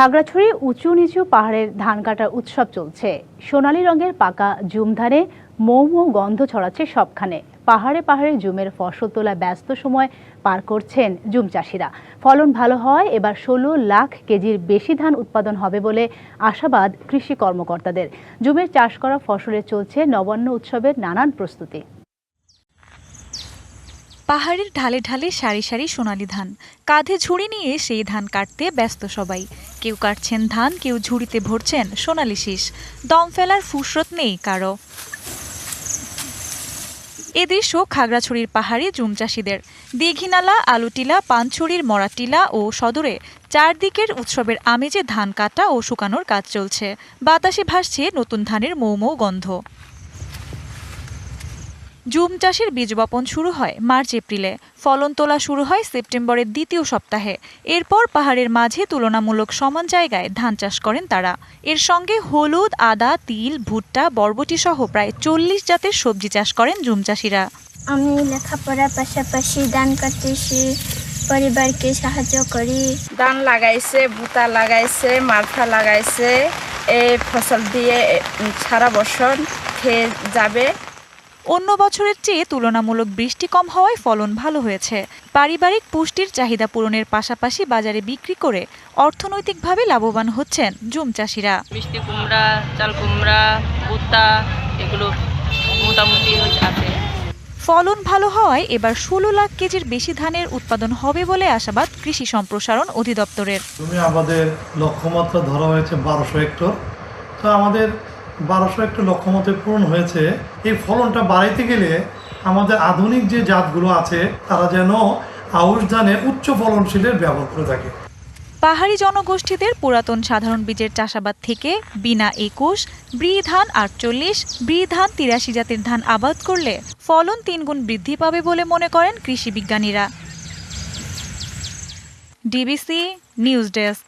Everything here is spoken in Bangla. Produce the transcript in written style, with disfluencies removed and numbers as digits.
খাগড়াছড়ি উঁচু নিচু পাহাড়ের ধান কাটার উৎসব চলছে। সোনালী রঙের পাকা জুম ধানে মৌ মৌ গন্ধ ছড়াচ্ছে সবখানে। পাহাড়ে পাহাড়ে জুমের ফসল তোলা ব্যস্ত সময় পার করছেন জুম চাষিরা। ফলন ভালো হয় এবার ১৬ লাখ কেজির বেশি ধান উৎপাদন হবে বলে আশাবাদ কৃষি কর্মকর্তাদের। জুমের চাষ করা ফসলে চলছে নবান্ন উৎসবের নানান প্রস্তুতি। পাহাড়ের ঢালে ঢালে সারি সারি সোনালী ধান, কাঁধে ঝুড়ি নিয়ে সেই ধান কাটতে ব্যস্ত সবাই। কেউ কাটছেন ধান, কেউ ঝুড়িতে ভরছেন সোনালী শীষ। দম ফেলার ফুসরত নেই কারো। এ দৃশ্য খাগড়াছড়ির পাহাড়ি জুম চাষিদের। দীঘিনালা, আলুটিলা, পানছড়ির মরাটিলা ও সদরে চারদিকের উৎসবের আমেজে ধান কাটা ও শুকানোর কাজ চলছে। বাতাসে ভাসছে নতুন ধানের মৌ মৌ গন্ধ। জুম চাষের বীজ বপন শুরু হয় মার্চ এপ্রিলে, ফলন তোলা শুরু হয় সেপ্টেম্বরের দ্বিতীয় সপ্তাহে। এরপর পাহাড়ের মাঝে তুলনামূলক সমান জায়গায় ধান চাষ করেন তারা। এর সঙ্গে হলুদ, আদা, তিল, ভুট্টা, বরবটি সহ প্রায় ৪০ জাতের সবজি চাষ করেন জুম চাষিরা। আমি লেখাপড়ার পাশাপাশি ধান কাটতেছি, পরিবারকে সাহায্য করি। ধান লাগাইছে, ভুট্টা লাগাইছে, মালফা লাগাইছে। এই ফসল দিয়ে সারা বছর খেয়ে যাবে। অন্য বছরের চেয়ে তুলনামূলক বৃষ্টি কম হওয়ায় ফলন ভালো হয়েছে। পারিবারিক পুষ্টির চাহিদা পূরণের পাশাপাশি বাজারে বিক্রি করে অর্থনৈতিকভাবে লাভবান হচ্ছেন জুম চাষিরা। মিষ্টি কুমড়া, চাল কুমড়া, ভুট্টা এগুলো মোটামুটি আছে। ফলন ভালো হওয়ায় এবার ১৬ লাখ কেজির বেশি ধানের উৎপাদন হবে বলে আশাবাদ কৃষি সম্প্রসারণ অধিদপ্তরের। আমাদের লক্ষ্যমাত্রা ধরা হয়েছে ১২০০ হেক্টর। তো আমাদের ১২০০ হেক্টর লক্ষ্যমাত্রা পূরণ হয়েছে। এই ফলনটা বাড়াইতে গেলে আমাদের আধুনিক যে জাতগুলো আছে তারা যেন আউশ ধানের উচ্চ ফলনশীলের ব্যবহার করে থাকে। পাহাড়ি জনগোষ্ঠীদের পুরাতন সাধারণ বীজের চাষাবাদ থেকে বিনা ২১, ব্রি ধান ৪৮, ব্রি ধান ৮৩ জাতের ধান আবাদ করলে ফলন ৩ গুণ বৃদ্ধি পাবে বলে মনে করেন কৃষি বিজ্ঞানীরা। DBC news desk.